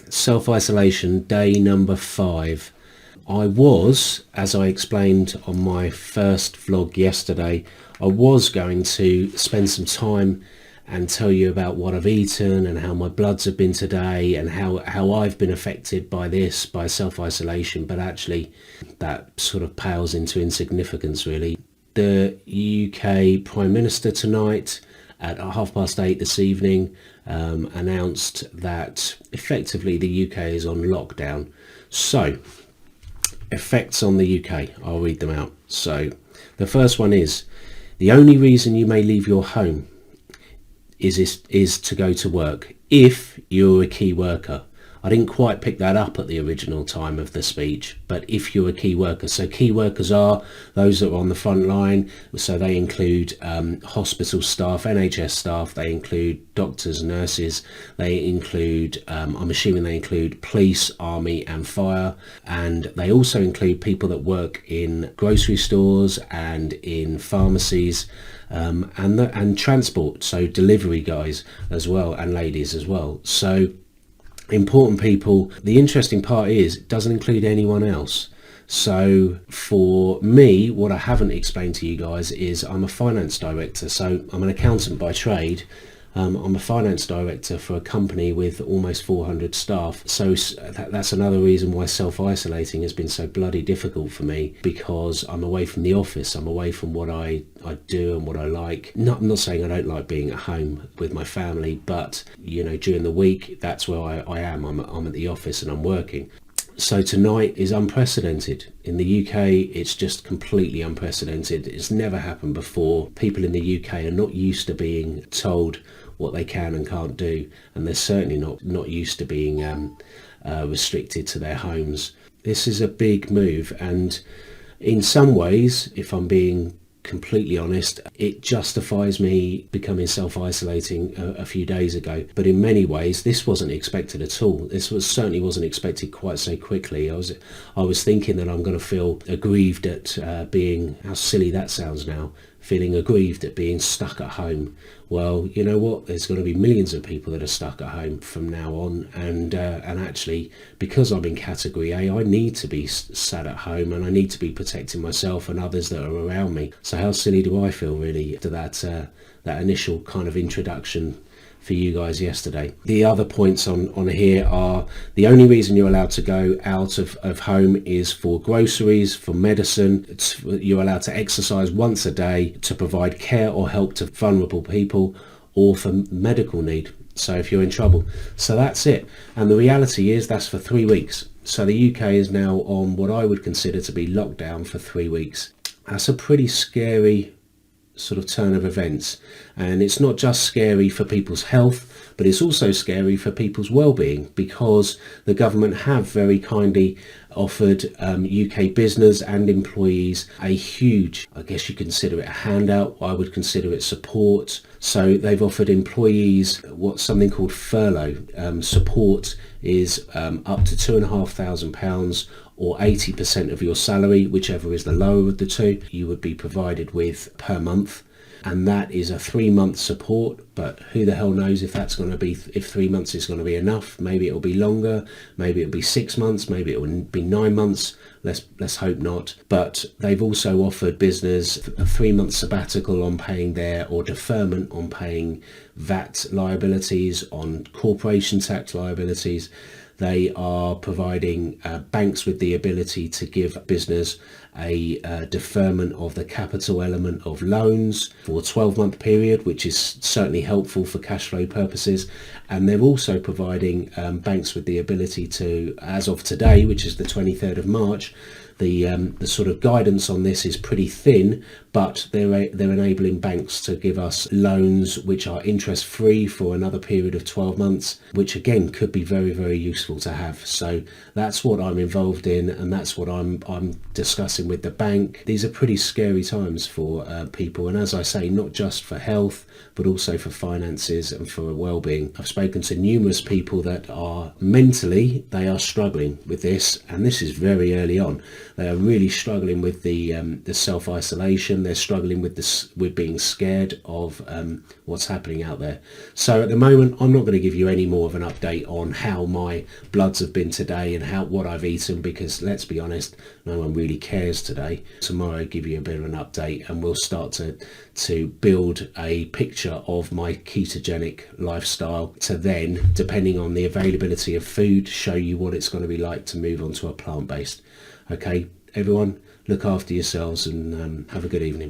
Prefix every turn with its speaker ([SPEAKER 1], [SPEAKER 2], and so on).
[SPEAKER 1] Self-isolation, day number 5. I was, as I explained on my first vlog yesterday, I was going to spend some time and tell you about what I've eaten and how my bloods have been today and how I've been affected by this, by self-isolation, but actually that sort of pales into insignificance really. The UK Prime Minister tonight at 8:30 this evening announced that effectively the UK is on lockdown. So, effects on the UK, I'll read them out. So, the first one is, the only reason you may leave your home is to go to work if you're a key worker. I didn't quite pick that up at the original time of the speech, but if you're a key worker. So key workers are those that are on the front line. So they include hospital staff, NHS staff, they include doctors, nurses, they include, I'm assuming they include police, army and fire. And they also include people that work in grocery stores and in pharmacies, and transport, so delivery guys as well and ladies as well. So important people. The interesting part is it doesn't include anyone else. So for me, what I haven't explained to you guys is I'm a finance director. So I'm an accountant by trade. I'm a finance director for a company with almost 400 staff. So that's another reason why self-isolating has been so bloody difficult for me, because I'm away from the office. I'm away from what I do and what I like. I'm not saying I don't like being at home with my family, but you know, during the week, that's where I am. I'm at the office and I'm working. So tonight is unprecedented. In the UK, it's just completely unprecedented. It's never happened before. People in the UK are not used to being told what they can and can't do, and they're certainly not used to being restricted to their homes. This is a big move, and in some ways, if I'm being completely honest, it justifies me becoming self-isolating a few days ago. But in many ways, this wasn't expected at all. This certainly wasn't expected quite so quickly. I was thinking that I'm going to feel aggrieved at being, how silly that sounds now, feeling aggrieved at being stuck at home. Well, you know what? There's going to be millions of people that are stuck at home from now on, and actually, because I'm in category A, I need to be sat at home, and I need to be protecting myself and others that are around me. So how silly do I feel really after that initial kind of introduction for you guys yesterday? The other points on here are the only reason you're allowed to go out of home is for groceries, for medicine. You're allowed to exercise once a day to provide care or help to vulnerable people, or for medical need. So if you're in trouble. So that's it. And the reality is that's for 3 weeks. So the UK is now on what I would consider to be lockdown for 3 weeks. That's a pretty scary sort of turn of events, and it's not just scary for people's health, but it's also scary for people's well-being, because the government have very kindly offered UK business and employees a huge, I guess you consider it a handout, I would consider it support. So they've offered employees what's something called furlough. Support is up to £2,500 or 80% of your salary, whichever is the lower of the two, you would be provided with per month. And that is a 3-month support, but who the hell knows if that's going to be, if 3 months is going to be enough. Maybe it'll be longer, maybe it'll be 6 months, maybe it will be 9 months. Let's hope not. But they've also offered business a 3-month sabbatical on paying or deferment on paying VAT liabilities, on corporation tax liabilities. They are providing banks with the ability to give business a deferment of the capital element of loans for a 12-month period, which is certainly helpful for cash flow purposes. And they're also providing banks with the ability to, as of today, which is the 23rd of March, the sort of guidance on this is pretty thin, but they're enabling banks to give us loans which are interest free for another period of 12 months, which again could be very, very useful to have. So that's what I'm involved in, and that's what I'm discussing with the bank. These are pretty scary times for people, and as I say, not just for health, but also for finances and for well-being. I've spoken to numerous people that are mentally, they are struggling with this, and this is very early on. They are really struggling with the self-isolation. They're struggling with being scared of what's happening out there. So at the moment, I'm not going to give you any more of an update on how my bloods have been today and what I've eaten, because let's be honest, no one really cares today. Tomorrow I'll give you a bit of an update, and we'll start to build a picture of my ketogenic lifestyle to then, depending on the availability of food, show you what it's going to be like to move on to a plant-based. Okay, everyone, look after yourselves and have a good evening.